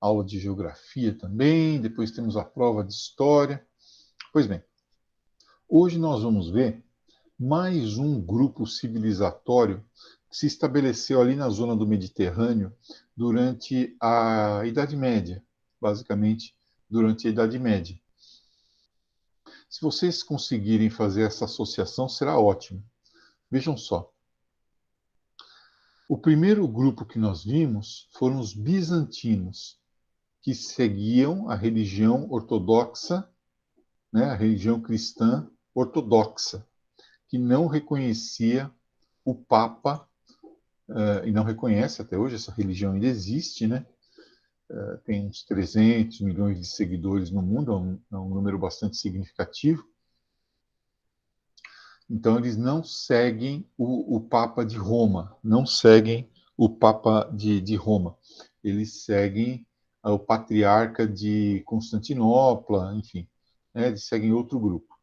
aula de geografia também, depois temos a prova de história. Pois bem, hoje nós vamos ver mais um grupo civilizatório que se estabeleceu ali na zona do Mediterrâneo durante a Idade Média, basicamente durante a Idade Média. Se vocês conseguirem fazer essa associação, será ótimo. Vejam só. O primeiro grupo que nós vimos foram os bizantinos, que seguiam a religião ortodoxa, né, a religião cristã ortodoxa, que não reconhecia o Papa, e não reconhece até hoje, essa religião ainda existe, né? Tem uns 300 milhões de seguidores no mundo, é um número bastante significativo. Então, eles não seguem o Papa de Roma, não seguem o Papa de Roma. Eles seguem o Patriarca de Constantinopla, enfim, né, eles seguem outro grupo.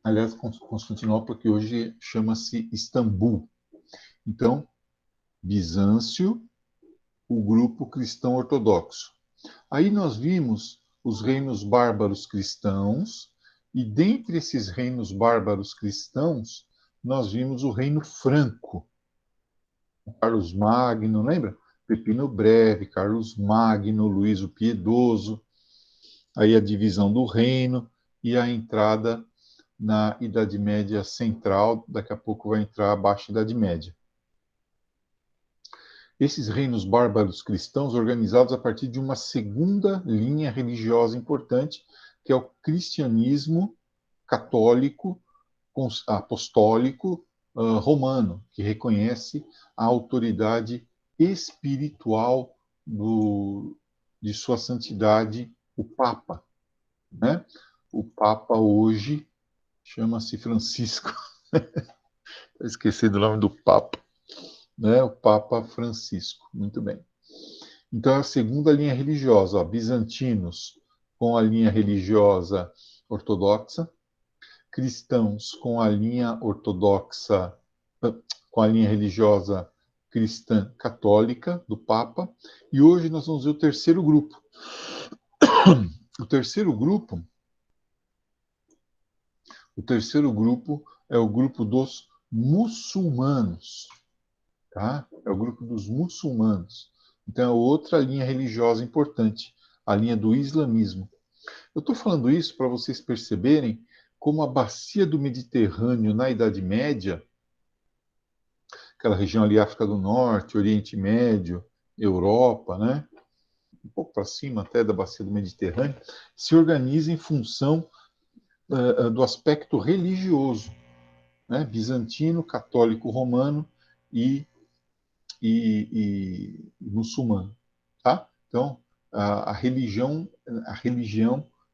Aliás, Constantinopla, que hoje chama-se Istambul. Então, Bizâncio, o grupo cristão ortodoxo. Aí nós vimos os reinos bárbaros cristãos, e dentre esses reinos bárbaros cristãos, nós vimos o reino franco. Carlos Magno, lembra? Pepino Breve, Carlos Magno, Luís o Piedoso, aí a divisão do reino e a entrada na Idade Média Central, daqui a pouco vai entrar a Baixa Idade Média. Esses reinos bárbaros cristãos organizados a partir de uma segunda linha religiosa importante, que é o cristianismo católico, apostólico, romano, que reconhece a autoridade espiritual de sua santidade, o Papa. Né? O Papa hoje chama-se Francisco. Esqueci do nome do Papa. Né? O Papa Francisco. Muito bem. Então, é a segunda linha religiosa, ó, bizantinos com a linha religiosa ortodoxa, cristãos com a linha ortodoxa, com a linha religiosa cristã católica do Papa, e hoje nós vamos ver o terceiro grupo. O terceiro grupo é o grupo dos muçulmanos, tá? É o grupo dos muçulmanos. Então, é outra linha religiosa importante, a linha do islamismo. Eu estou falando isso para vocês perceberem como a bacia do Mediterrâneo na Idade Média, aquela região ali, África do Norte, Oriente Médio, Europa, né? Um pouco para cima até da bacia do Mediterrâneo, se organiza em função do aspecto religioso, né? Bizantino, católico, romano e muçulmano, tá? Então, a religião,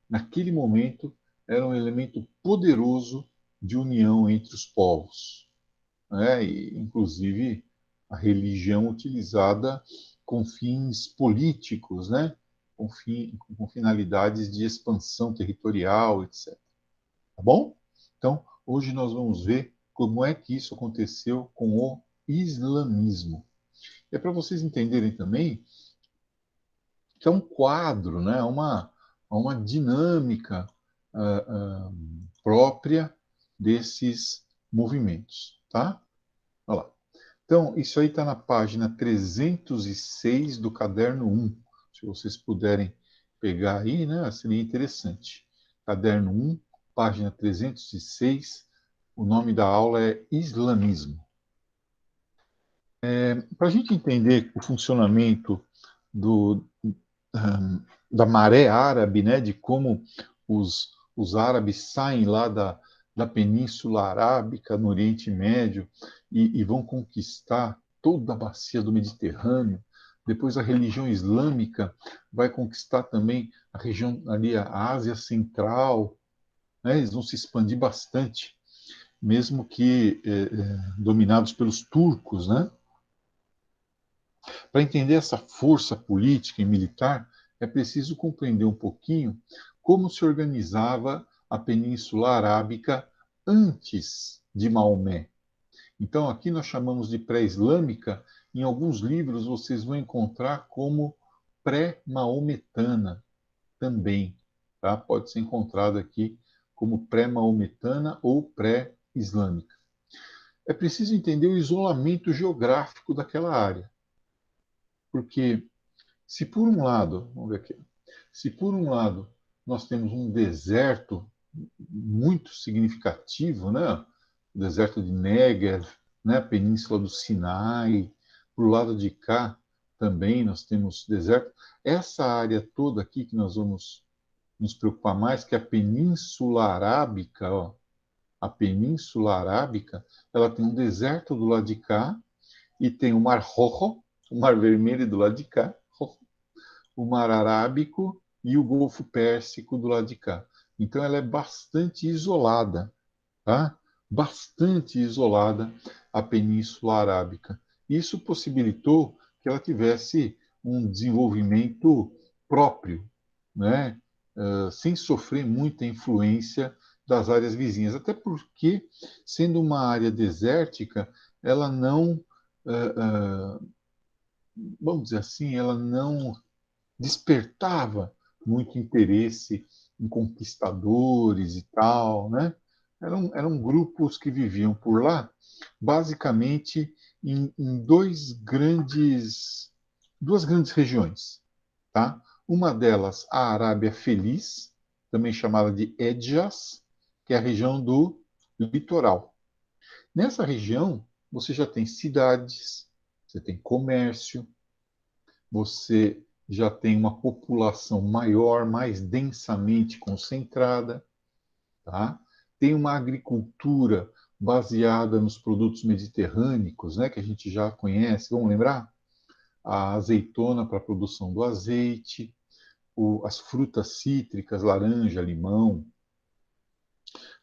naquele momento, era um elemento poderoso de união entre os povos, né? E, inclusive, a religião utilizada com fins políticos, né? Com finalidades de expansão territorial, etc. Tá bom? Então, hoje nós vamos ver como é que isso aconteceu com o islamismo. É para vocês entenderem também que é um quadro, né? Uma dinâmica própria desses movimentos, tá? Olha lá. Então, isso aí está na página 306 do caderno 1. Se vocês puderem pegar aí, né? Seria interessante. Caderno 1, página 306. O nome da aula é Islamismo. Para a gente entender o funcionamento do, da maré árabe, né, de como os árabes saem lá da Península Arábica, no Oriente Médio, e vão conquistar toda a bacia do Mediterrâneo. Depois a religião islâmica vai conquistar também a região ali, a Ásia Central, né, eles vão se expandir bastante, mesmo que dominados pelos turcos, né? Para entender essa força política e militar, é preciso compreender um pouquinho como se organizava a Península Arábica antes de Maomé. Então, aqui nós chamamos de pré-islâmica. Em alguns livros vocês vão encontrar como pré-maometana também, tá? Pode ser encontrado aqui como pré-maometana ou pré-islâmica. É preciso entender o isolamento geográfico daquela área, porque se por um lado, vamos ver aqui, se por um lado nós temos um deserto muito significativo, né? O deserto de Negev, né? A Península do Sinai, para o lado de cá também nós temos deserto. Essa área toda aqui que nós vamos nos preocupar mais, que é a Península Arábica, ó, a Península Arábica, ela tem um deserto do lado de cá e tem o Mar Rojo, o Mar Vermelho do lado de cá, o Mar Arábico e o Golfo Pérsico do lado de cá. Então ela é bastante isolada, tá? Bastante isolada a Península Arábica. Isso possibilitou que ela tivesse um desenvolvimento próprio, né? Sem sofrer muita influência das áreas vizinhas. Até porque, sendo uma área desértica, ela não, vamos dizer assim, ela não despertava muito interesse em conquistadores e tal, né? Eram grupos que viviam por lá, basicamente em duas grandes regiões, tá? Uma delas, a Arábia Feliz, também chamada de Hedjaz, que é a região do litoral. Nessa região, você já tem cidades, você tem comércio, você já tem uma população maior, mais densamente concentrada, tá? Tem uma agricultura baseada nos produtos mediterrâneos, né, que a gente já conhece. Vamos lembrar? A azeitona para a produção do azeite, as frutas cítricas, laranja, limão,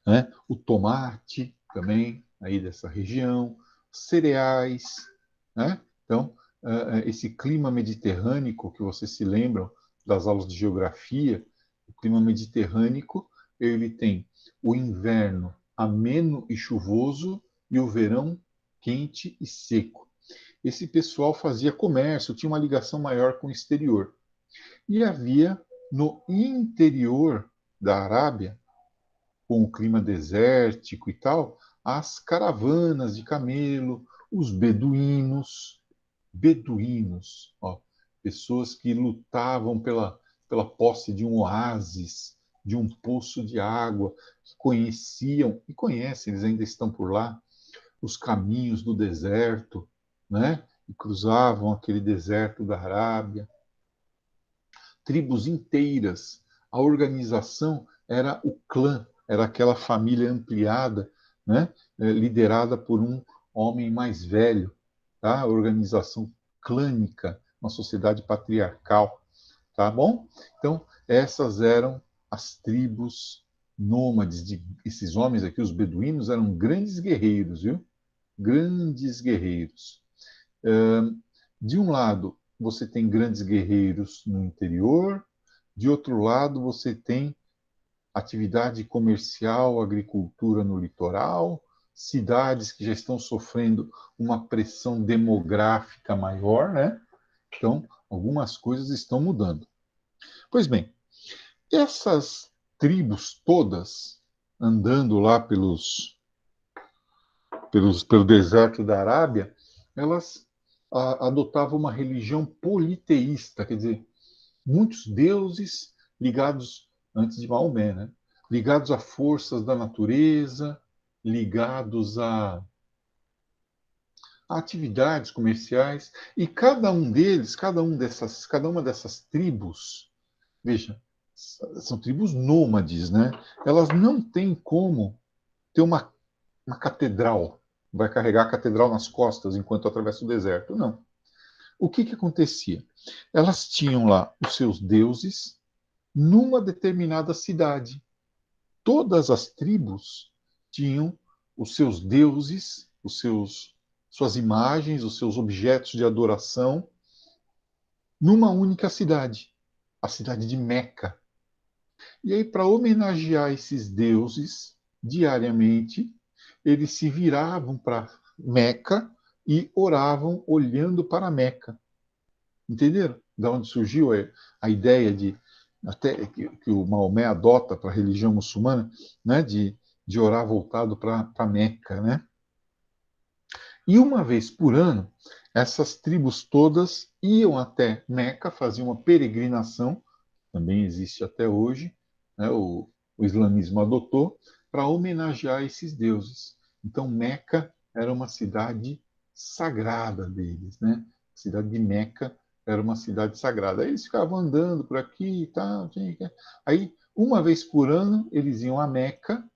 né? O tomate também, aí dessa região, cereais, né? Então, esse clima mediterrâneo que vocês se lembram das aulas de geografia, o clima mediterrâneo, ele tem o inverno ameno e chuvoso e o verão quente e seco. Esse pessoal fazia comércio, tinha uma ligação maior com o exterior. E havia no interior da Arábia, com o clima desértico e tal, as caravanas de camelo, os beduínos, ó, pessoas que lutavam pela posse de um oásis, de um poço de água, que conheciam e conhecem, eles ainda estão por lá, os caminhos do deserto, né? E cruzavam aquele deserto da Arábia. Tribos inteiras. A organização era o clã, era aquela família ampliada, né? Liderada por um homem mais velho, tá? A organização clânica, uma sociedade patriarcal, tá bom? Então, essas eram as tribos nômades. Esses homens aqui, os beduínos, eram grandes guerreiros, viu? Grandes guerreiros. De um lado, você tem grandes guerreiros no interior, de outro lado, você tem atividade comercial, agricultura no litoral, cidades que já estão sofrendo uma pressão demográfica maior, né? Então, algumas coisas estão mudando. Pois bem, essas tribos todas andando lá pelo deserto da Arábia, elas adotavam uma religião politeísta, quer dizer, muitos deuses ligados, antes de Maomé, né? Ligados a forças da natureza, ligados a atividades comerciais, e cada um deles, cada uma dessas tribos, veja, são tribos nômades, né? Elas não têm como ter uma catedral, vai carregar a catedral nas costas enquanto atravessa o deserto. Não. O que acontecia? Elas tinham lá os seus deuses numa determinada cidade. Todas as tribos tinham os seus deuses, suas imagens, os seus objetos de adoração numa única cidade, a cidade de Meca. E aí, para homenagear esses deuses, diariamente, eles se viravam para Meca e oravam olhando para Meca. Entenderam? da onde surgiu a ideia de, até que o Maomé adota para a religião muçulmana, né, de orar voltado para Meca, né? E uma vez por ano, essas tribos todas iam até Meca, faziam uma peregrinação, também existe até hoje, né, o islamismo adotou, para homenagear esses deuses. Então, Meca era uma cidade sagrada deles, né? A cidade de Meca era uma cidade sagrada. Aí eles ficavam andando por aqui e tal. Aí, uma vez por ano, eles iam a Meca,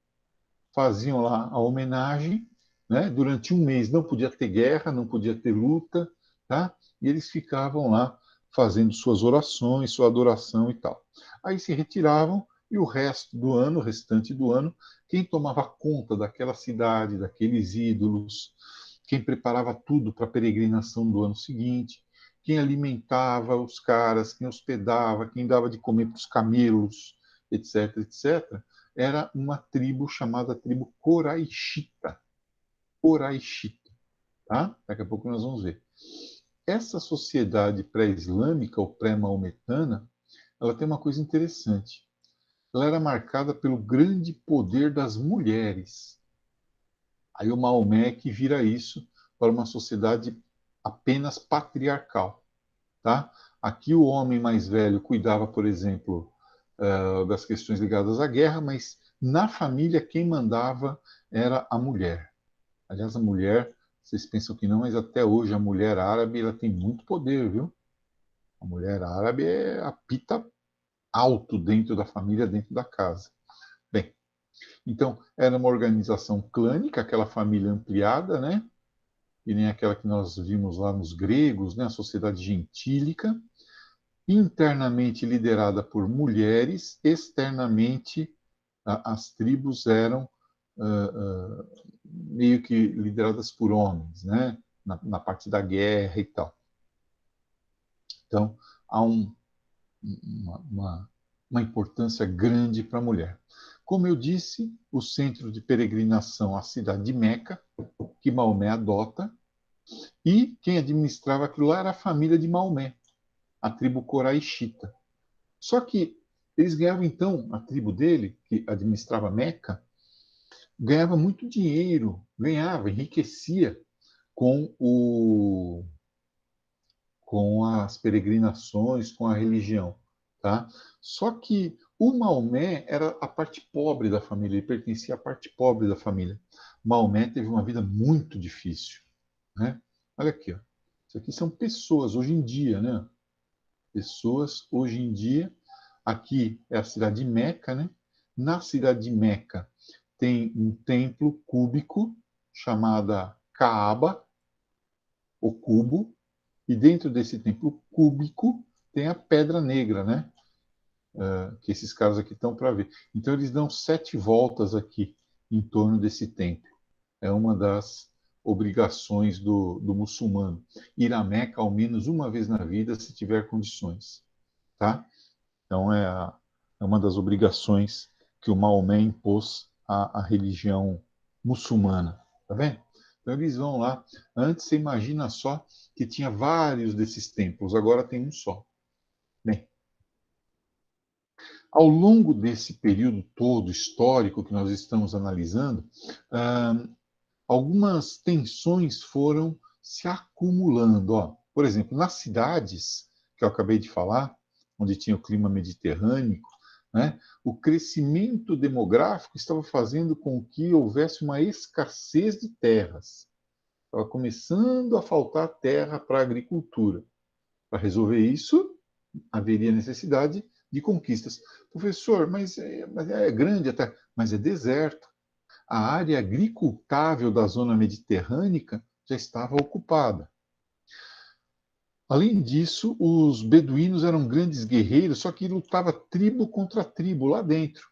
faziam lá a homenagem, né? Durante um mês não podia ter guerra, não podia ter luta, tá? E eles ficavam lá fazendo suas orações, sua adoração e tal. Aí se retiravam e o resto do ano, o restante do ano, quem tomava conta daquela cidade, daqueles ídolos, quem preparava tudo para a peregrinação do ano seguinte, quem alimentava os caras, quem hospedava, quem dava de comer para os camelos, etc, etc, era uma tribo chamada tribo Coraixita. Coraixita, tá? Daqui a pouco nós vamos ver. Essa sociedade pré-islâmica ou pré-maometana, ela tem uma coisa interessante. Ela era marcada pelo grande poder das mulheres. Aí o Maomé que vira isso para uma sociedade apenas patriarcal, tá? Aqui o homem mais velho cuidava, por exemplo, das questões ligadas à guerra, mas na família quem mandava era a mulher. Aliás, a mulher, vocês pensam que não, mas até hoje a mulher árabe ela tem muito poder, viu? A mulher árabe apita alto dentro da família, dentro da casa. Bem, então era uma organização clânica, aquela família ampliada, né? E nem aquela que nós vimos lá nos gregos, né? A sociedade gentílica, internamente liderada por mulheres, externamente as tribos eram meio que lideradas por homens, né? Na parte da guerra e tal. Então, há uma importância grande para a mulher. Como eu disse, o centro de peregrinação, a cidade de Meca, que Maomé adota, e quem administrava aquilo lá era a família de Maomé, a tribo Coraixita. Só que eles ganhavam, então, a tribo dele, que administrava Meca, ganhava muito dinheiro, ganhava, enriquecia com com as peregrinações, com a religião, tá? Só que o Maomé era a parte pobre da família, ele pertencia à parte pobre da família. Maomé teve uma vida muito difícil, né? Olha aqui, ó. Isso aqui são pessoas hoje em dia, né? Pessoas hoje em dia. Aqui é a cidade de Meca, né? Na cidade de Meca tem um templo cúbico chamada Kaaba, o cubo, e dentro desse templo cúbico tem a pedra negra, né? Que esses caras aqui estão para ver. Então eles dão 7 voltas aqui em torno desse templo. É uma das obrigações do muçulmano. Ir a Meca ao menos uma vez na vida, se tiver condições. Tá? Então é uma das obrigações que o Maomé impôs à religião muçulmana. Tá vendo? Então eles vão lá. Antes você imagina só que tinha vários desses templos, agora tem um só. Bem, ao longo desse período todo histórico que nós estamos analisando, algumas tensões foram se acumulando. Ó. Por exemplo, nas cidades que eu acabei de falar, onde tinha o clima mediterrâneo, né, o crescimento demográfico estava fazendo com que houvesse uma escassez de terras. Estava começando a faltar terra para a agricultura. Para resolver isso, haveria necessidade de conquistas. Professor, mas é grande até, mas é deserto. A área agricultável da zona mediterrânea já estava ocupada. Além disso, os beduínos eram grandes guerreiros, só que lutava tribo contra tribo lá dentro.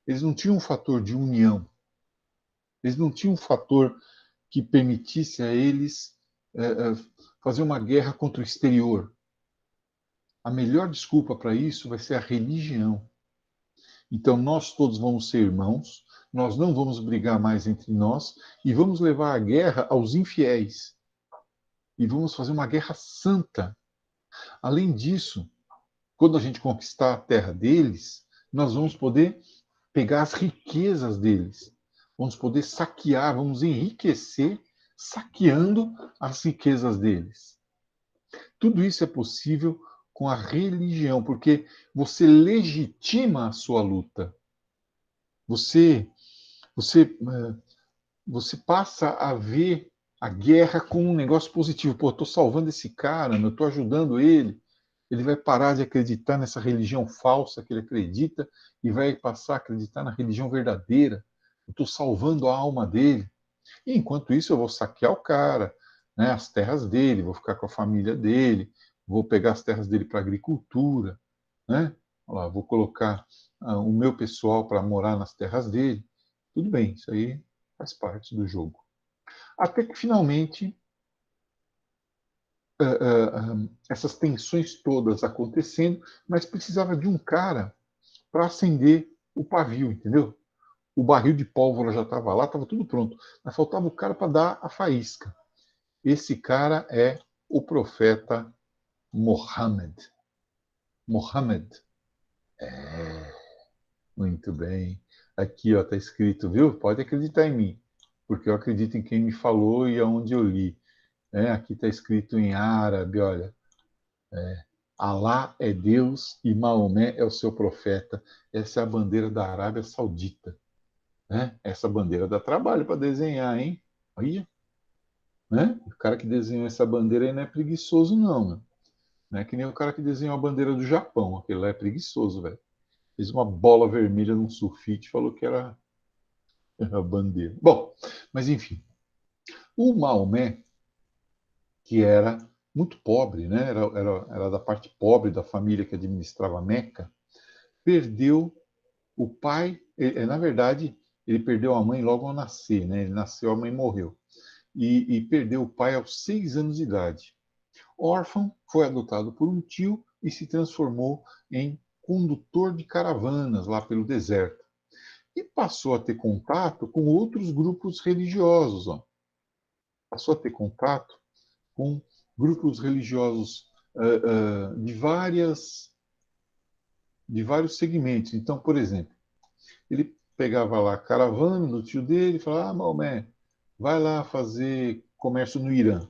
Eles não tinham um fator de união. Eles não tinham um fator que permitisse a eles fazer uma guerra contra o exterior. A melhor desculpa para isso vai ser a religião. Então, nós todos vamos ser irmãos, nós não vamos brigar mais entre nós e vamos levar a guerra aos infiéis. E vamos fazer uma guerra santa. Além disso, quando a gente conquistar a terra deles, nós vamos poder pegar as riquezas deles. Vamos poder saquear, vamos enriquecer saqueando as riquezas deles. Tudo isso é possível com a religião, porque você legitima a sua luta. Você, você passa a ver a guerra como um negócio positivo. Pô, estou salvando esse cara, eu estou ajudando ele. Ele vai parar de acreditar nessa religião falsa que ele acredita e vai passar a acreditar na religião verdadeira. Eu estou salvando a alma dele. E enquanto isso, eu vou saquear o cara, né, as terras dele, vou ficar com a família dele, vou pegar as terras dele para agricultura, né? Olha lá, vou colocar o meu pessoal para morar nas terras dele. Tudo bem, isso aí faz parte do jogo. Até que finalmente essas tensões todas acontecendo, mas precisava de um cara para acender o pavio, entendeu? O barril de pólvora já estava lá, estava tudo pronto, mas faltava o cara para dar a faísca. Esse cara é o profeta Mohammed. Mohammed. É, muito bem. Aqui ó, está escrito, viu? Pode acreditar em mim, porque eu acredito em quem me falou e aonde eu li. Aqui está escrito em árabe, olha. Alá é Deus e Maomé é o seu profeta. Essa é a bandeira da Arábia Saudita. Né? Essa bandeira dá trabalho para desenhar, hein? Olha, né? O cara que desenhou essa bandeira aí não é preguiçoso, não. Né? Não é que nem o cara que desenhou a bandeira do Japão. Aquele lá é preguiçoso, velho. Fez uma bola vermelha num sulfite e falou que era a bandeira. Bom, mas enfim. O Maomé, que era muito pobre, né? Era da parte pobre da família que administrava Meca, perdeu o pai. Na verdade, ele perdeu a mãe logo ao nascer, né? Ele nasceu, a mãe morreu. E perdeu o pai aos 6 anos de idade. Órfão, foi adotado por um tio e se transformou em condutor de caravanas lá pelo deserto. E passou a ter contato com outros grupos religiosos. Ó. Passou a ter contato com grupos religiosos de vários segmentos. Então, por exemplo, ele pegava lá a caravana do tio dele e falava: Maomé, vai lá fazer comércio no Irã.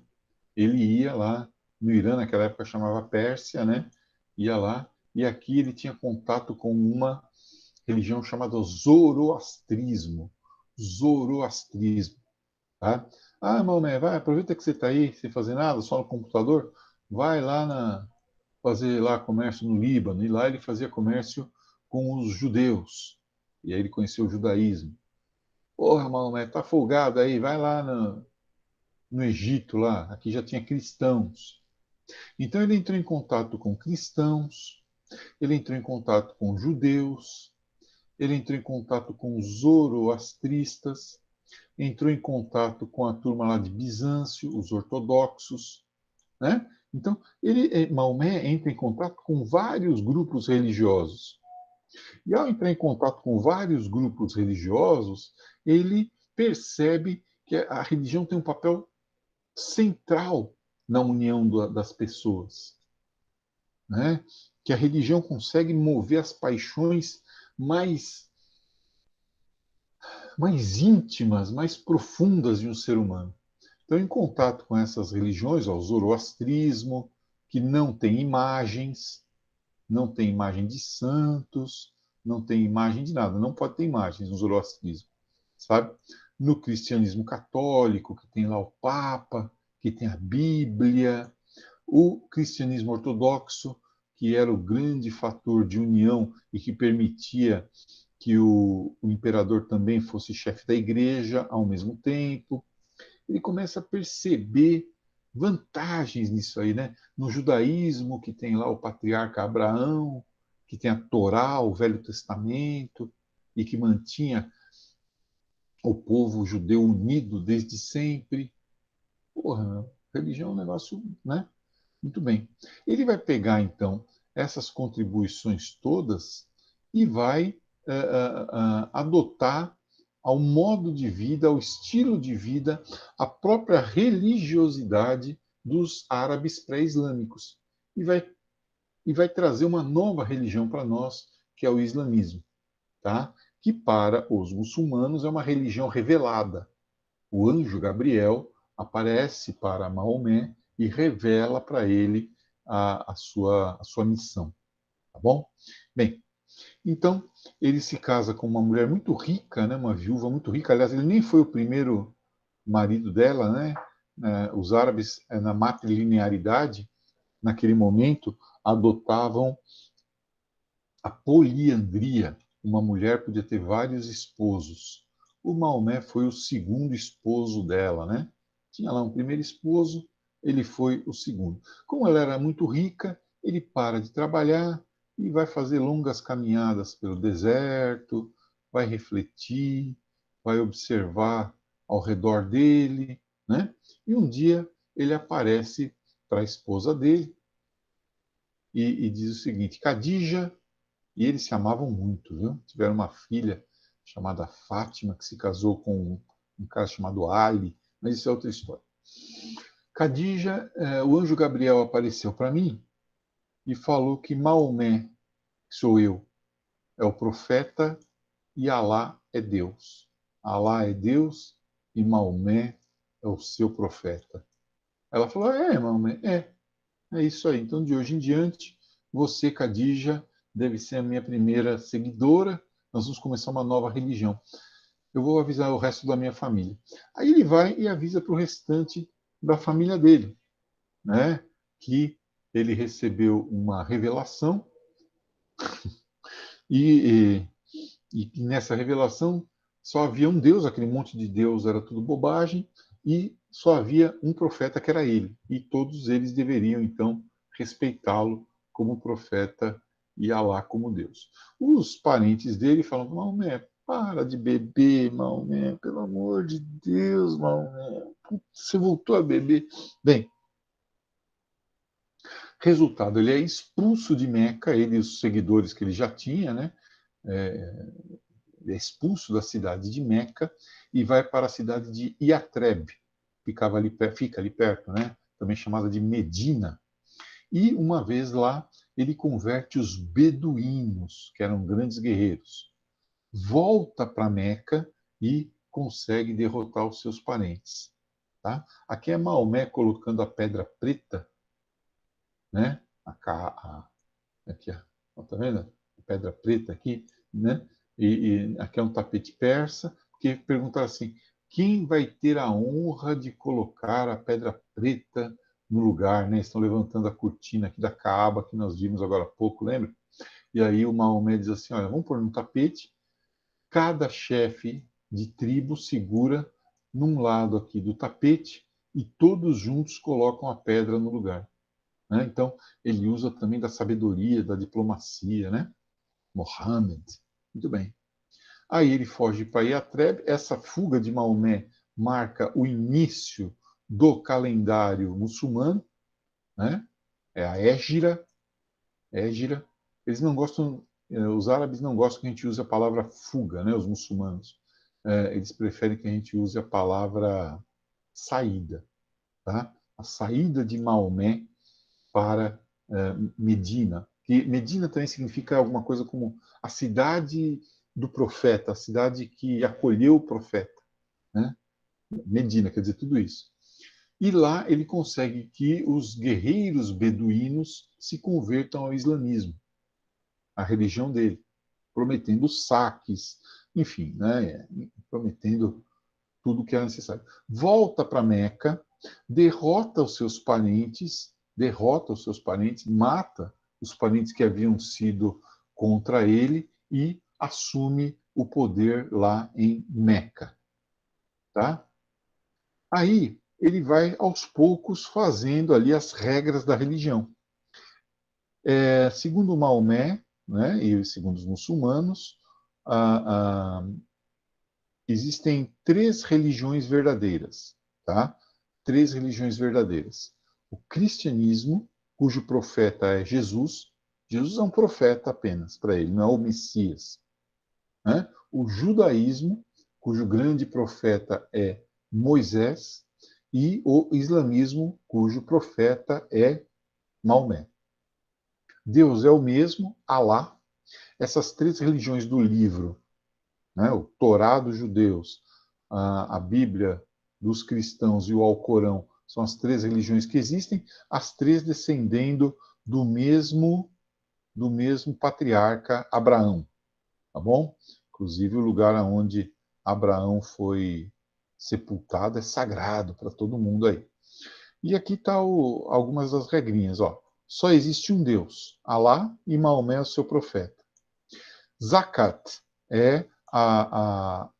Ele ia lá no Irã, naquela época chamava Pérsia, né? Ia lá, e aqui ele tinha contato com uma religião chamada Zoroastrismo. Zoroastrismo, tá? Ah, Maomé, vai, aproveita que você está aí sem fazer nada, só no computador, vai lá fazer lá comércio no Líbano. E lá ele fazia comércio com os judeus. E aí ele conheceu o judaísmo. Porra, Maomé, tá folgado aí, vai lá no Egito, lá. Aqui já tinha cristãos. Então ele entrou em contato com cristãos, ele entrou em contato com judeus, ele entrou em contato com os zoroastristas, entrou em contato com a turma lá de Bizâncio, os ortodoxos, né? Então, Maomé entra em contato com vários grupos religiosos. E ao entrar em contato com vários grupos religiosos, ele percebe que a religião tem um papel central na união das pessoas, né? Que a religião consegue mover as paixões mais íntimas, mais profundas de um ser humano. Então, em contato com essas religiões, o zoroastrismo, que não tem imagens, não tem imagem de santos, não tem imagem de nada, não pode ter imagens no zoroastrismo, sabe? No cristianismo católico, que tem lá o Papa, que tem a Bíblia, o cristianismo ortodoxo, que era o grande fator de união e que permitia que o imperador também fosse chefe da igreja ao mesmo tempo. Ele começa a perceber vantagens nisso aí, né? No judaísmo, que tem lá o patriarca Abraão, que tem a Torá, o Velho Testamento, e que mantinha o povo judeu unido desde sempre. Porra, religião é um negócio, né? Muito bem. Ele vai pegar, então, essas contribuições todas e vai adotar ao modo de vida, ao estilo de vida, a própria religiosidade dos árabes pré-islâmicos. E vai e vai trazer uma nova religião para nós, que é o islamismo, tá? Que para os muçulmanos é uma religião revelada. O anjo Gabriel aparece para Maomé e revela para ele a sua missão, tá bom? Bem, então ele se casa com uma mulher muito rica, né, uma viúva muito rica. Aliás, ele nem foi o primeiro marido dela, né? Os árabes, na matrilinearidade, naquele momento, adotavam a poliandria. Uma mulher podia ter vários esposos. O Maomé foi o segundo esposo dela, né? Tinha lá um primeiro esposo, ele foi o segundo. Como ela era muito rica, ele para de trabalhar e vai fazer longas caminhadas pelo deserto, vai refletir, vai observar ao redor dele, né? E um dia ele aparece para a esposa dele e diz o seguinte: Khadija, e eles se amavam muito, viu? Tiveram uma filha chamada Fátima, que se casou com um cara chamado Ali, mas isso é outra história. Khadija, o anjo Gabriel apareceu para mim e falou que Maomé, que sou eu, é o profeta e Alá é Deus. Alá é Deus e Maomé é o seu profeta. Ela falou: Maomé, é isso aí. Então, de hoje em diante, você, Khadija, deve ser a minha primeira seguidora. Nós vamos começar uma nova religião. Eu vou avisar o resto da minha família. Aí ele vai e avisa para o restante da família dele, né? Que ele recebeu uma revelação e, e nessa revelação só havia um Deus, aquele monte de Deus era tudo bobagem, e só havia um profeta que era ele. E todos eles deveriam, então, respeitá-lo como profeta e Alá como Deus. Os parentes dele falam: Maomé, para de beber, Maomé, pelo amor de Deus, Maomé, você voltou a beber. Bem, resultado, ele é expulso de Meca, ele e os seguidores que ele já tinha, né? É, ele é expulso da cidade de Meca e vai para a cidade de Iatreb, fica ali perto, né? Também chamada de Medina. E uma vez lá, ele converte os beduínos, que eram grandes guerreiros. Volta para Meca e consegue derrotar os seus parentes. Tá? Aqui é Maomé colocando a pedra preta, né? Aqui, ó, tá vendo? A pedra preta aqui, né? E aqui é um tapete persa, porque perguntaram assim: quem vai ter a honra de colocar a pedra preta no lugar, né? Estão levantando a cortina aqui da Caaba que nós vimos agora há pouco, lembra? E aí o Maomé diz assim: olha, vamos pôr no tapete, cada chefe de tribo segura num lado aqui do tapete e todos juntos colocam a pedra no lugar. Né? Então, ele usa também da sabedoria, da diplomacia, né? Mohammed. Muito bem. Aí ele foge para Iatreb. Essa fuga de Maomé marca o início do calendário muçulmano, né? É a Égira. Égira. Eles não gostam, os árabes não gostam que a gente use a palavra fuga, né? Os muçulmanos. Eles preferem que a gente use a palavra saída, tá? A saída de Maomé para Medina. Que Medina também significa alguma coisa como a cidade do profeta, a cidade que acolheu o profeta. Né? Medina, quer dizer tudo isso. E lá ele consegue que os guerreiros beduínos se convertam ao islamismo, à religião dele, prometendo saques, enfim, né? Prometendo tudo o que era necessário. Volta para Meca, derrota os seus parentes, mata os parentes que haviam sido contra ele e assume o poder lá em Meca, tá? Aí ele vai aos poucos fazendo ali as regras da religião. Segundo Maomé, né, e segundo os muçulmanos, ah, ah, existem três religiões verdadeiras, tá? Três religiões verdadeiras. O cristianismo, cujo profeta é Jesus. Jesus é um profeta apenas para ele, não é o Messias. Né? O judaísmo, cujo grande profeta é Moisés. E o islamismo, cujo profeta é Maomé. Deus é o mesmo, Alá. Essas três religiões do livro, né, o Torá dos judeus, a Bíblia dos cristãos e o Alcorão, são as três religiões que existem, as três descendendo do mesmo patriarca Abraão, tá bom? Inclusive o lugar onde Abraão foi sepultado é sagrado para todo mundo aí. E aqui está algumas das regrinhas, ó. Só existe um Deus, Alá, e Maomé é o seu profeta. Zakat é a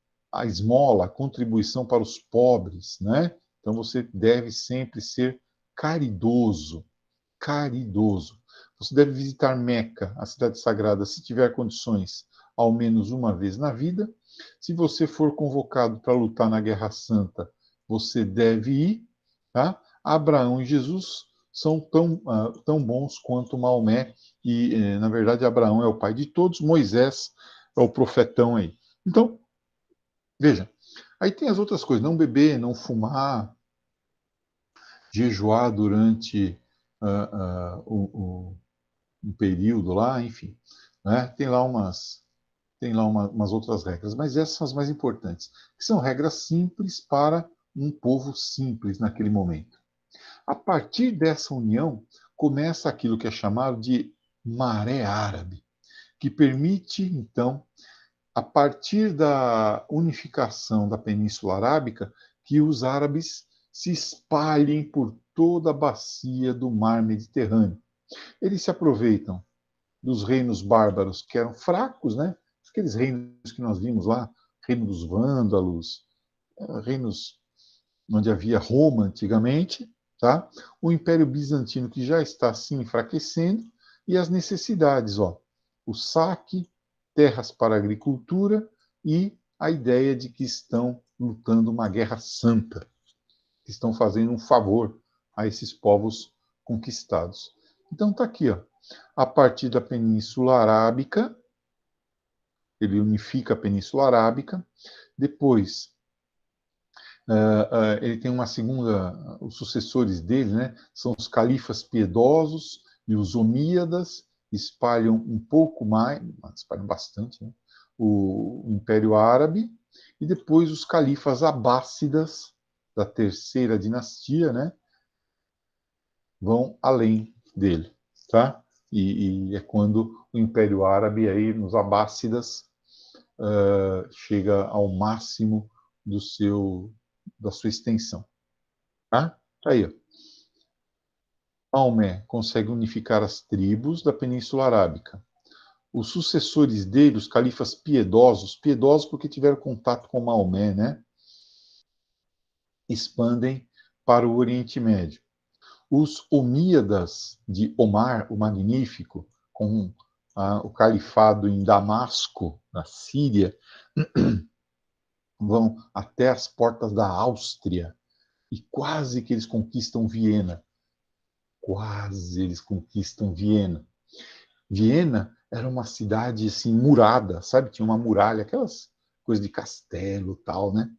esmola, a contribuição para os pobres, né? Então você deve sempre ser caridoso, caridoso. Você deve visitar Meca, a cidade sagrada, se tiver condições, ao menos uma vez na vida. Se você for convocado para lutar na Guerra Santa, você deve ir, tá? Abraão e Jesus são tão bons quanto Maomé, e, na verdade, Abraão é o pai de todos, Moisés é o profetão aí. Então, veja, aí tem as outras coisas, não beber, não fumar, jejuar durante um período lá, enfim. Né? Tem lá umas outras regras, mas essas são as mais importantes, que são regras simples para um povo simples naquele momento. A partir dessa união, começa aquilo que é chamado de maré árabe, que permite, então, a partir da unificação da Península Arábica, que os árabes se espalhem por toda a bacia do mar Mediterrâneo. Eles se aproveitam dos reinos bárbaros que eram fracos, né? Aqueles reinos que nós vimos lá, reino dos vândalos, reinos onde havia Roma antigamente, tá? O Império Bizantino que já está se enfraquecendo e as necessidades, ó, o saque, terras para a agricultura e a ideia de que estão lutando uma guerra santa, que estão fazendo um favor a esses povos conquistados. Então está aqui, ó, a partir da Península Arábica, ele unifica a Península Arábica, depois ele tem uma segunda, os sucessores dele, né, são os califas piedosos e os omíadas, espalham um pouco mais, espalham bastante, né, o Império Árabe, e depois os califas abássidas, da terceira dinastia, né, vão além dele, tá? E é quando o Império Árabe, aí, nos abássidas, chega ao máximo da sua extensão. Tá? Aí, ó. Maomé consegue unificar as tribos da Península Arábica. Os sucessores dele, os califas piedosos porque tiveram contato com Maomé, né? Expandem para o Oriente Médio. Os omíadas de Omar, o Magnífico, com o califado em Damasco, na Síria, vão até as portas da Áustria e quase que eles conquistam Viena. Quase eles conquistam Viena. Viena era uma cidade assim murada, sabe? Tinha uma muralha, aquelas coisas de castelo, tal, né?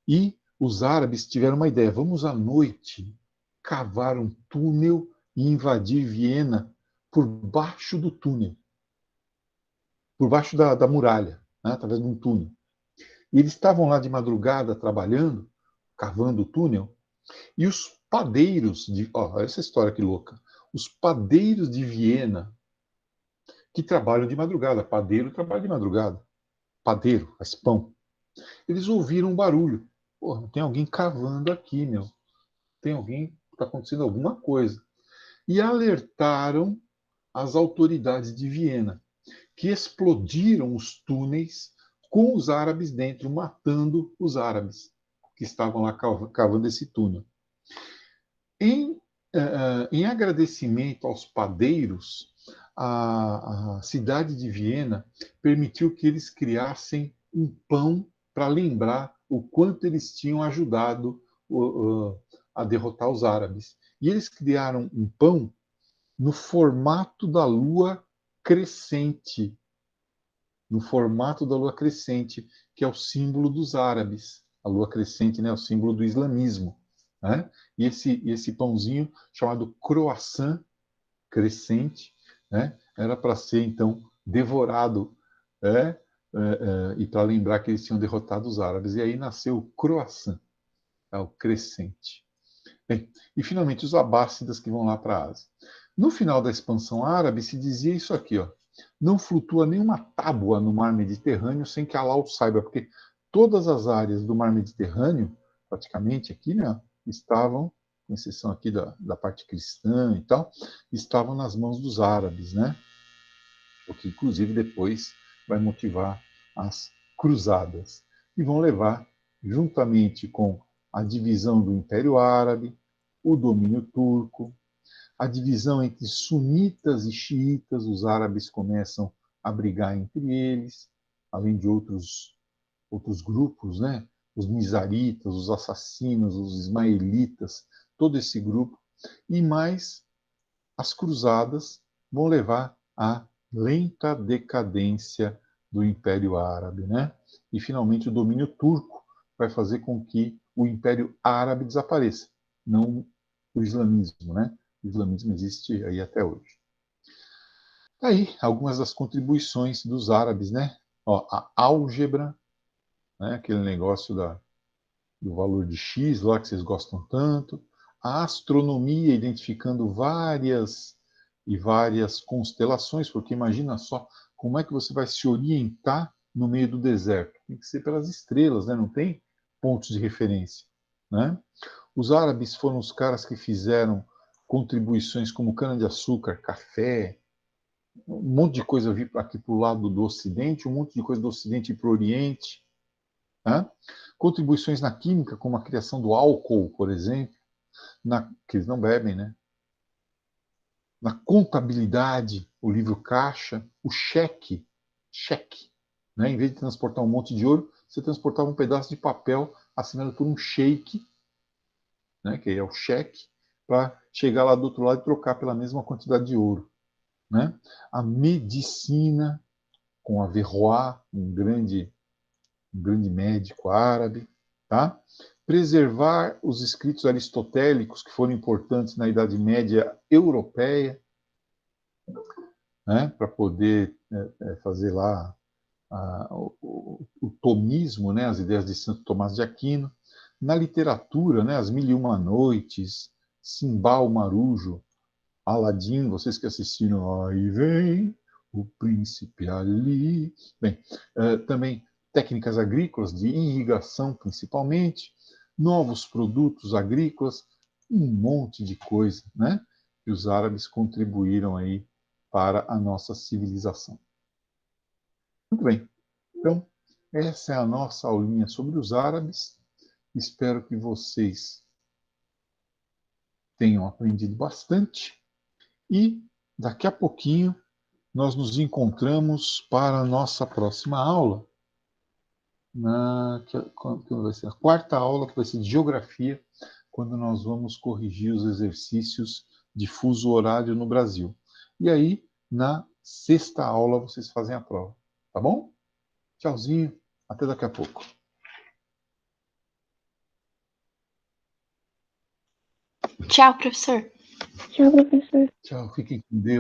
E os árabes tiveram uma ideia: vamos à noite cavar um túnel e invadir Viena por baixo do túnel, por baixo da muralha, né? Através de um túnel. E eles estavam lá de madrugada trabalhando, cavando o túnel, e os padeiros de, ó, essa história que louca. Os padeiros de Viena que trabalham de madrugada, padeiro trabalha de madrugada, padeiro, faz pão. Eles ouviram um barulho. Porra, tem alguém cavando aqui, meu. Tem alguém, está acontecendo alguma coisa. E alertaram as autoridades de Viena, que explodiram os túneis com os árabes dentro, matando os árabes que estavam lá cavando esse túnel. Em agradecimento aos padeiros, a cidade de Viena permitiu que eles criassem um pão para lembrar o quanto eles tinham ajudado a derrotar os árabes. E eles criaram um pão no formato da lua crescente, no formato da lua crescente, que é o símbolo dos árabes. A lua crescente, né, é o símbolo do islamismo. Né? E esse pãozinho chamado croissant crescente né? Era para ser, então, devorado, né? E para lembrar que eles tinham derrotado os árabes. E aí nasceu o croissant, tá? O crescente. Bem, e finalmente os abássidas que vão lá para a Ásia. No final da expansão árabe se dizia isso aqui, ó: não flutua nenhuma tábua no mar Mediterrâneo sem que Allah o saiba, porque todas as áreas do mar Mediterrâneo, praticamente aqui, né, estavam, com exceção aqui da parte cristã e tal, estavam nas mãos dos árabes, né? O que inclusive depois vai motivar as cruzadas, e vão levar, juntamente com a divisão do Império Árabe, o domínio turco, a divisão entre sunitas e xiitas, os árabes começam a brigar entre eles, além de outros grupos, né? Os nizaritas, os assassinos, os ismaelitas, todo esse grupo, e mais as cruzadas vão levar à lenta decadência do Império Árabe, né? E finalmente o domínio turco vai fazer com que o Império Árabe desapareça, não o islamismo, né? O islamismo existe aí até hoje. Aí, algumas das contribuições dos árabes, né? Ó, a álgebra, né? Aquele negócio do valor de x lá que vocês gostam tanto, a astronomia identificando várias constelações, porque imagina só como é que você vai se orientar no meio do deserto. Tem que ser pelas estrelas, né? Não tem pontos de referência, né? Os árabes foram os caras que fizeram contribuições como cana-de-açúcar, café, um monte de coisa vir aqui para o lado do Ocidente, um monte de coisa do Ocidente para o Oriente. Né? Contribuições na química, como a criação do álcool, por exemplo, que eles não bebem, né? Na contabilidade, o livro caixa, o cheque, né? Em vez de transportar um monte de ouro, você transportava um pedaço de papel assinado por um sheik, né? Que é o cheque, para chegar lá do outro lado e trocar pela mesma quantidade de ouro. Né? A medicina, com Averroes, um grande médico árabe, tá? Preservar os escritos aristotélicos que foram importantes na Idade Média europeia, né? Para poder fazer lá o tomismo, né? As ideias de Santo Tomás de Aquino. Na literatura, né? As Mil e Uma Noites, Simbal Marujo, Aladim, vocês que assistiram, aí vem o príncipe Ali. Bem, também técnicas agrícolas de irrigação, principalmente, novos produtos agrícolas, um monte de coisa, né? Que os árabes contribuíram aí para a nossa civilização. Muito bem. Então, essa é a nossa aulinha sobre os árabes. Espero que vocês tenham aprendido bastante e daqui a pouquinho nós nos encontramos para a nossa próxima aula, que vai ser a quarta aula, que vai ser de geografia, quando nós vamos corrigir os exercícios de fuso horário no Brasil. E aí, na sexta aula, vocês fazem a prova. Tá bom? Tchauzinho, até daqui a pouco. Tchau, professor. Tchau, professor. Tchau, fiquem com Deus.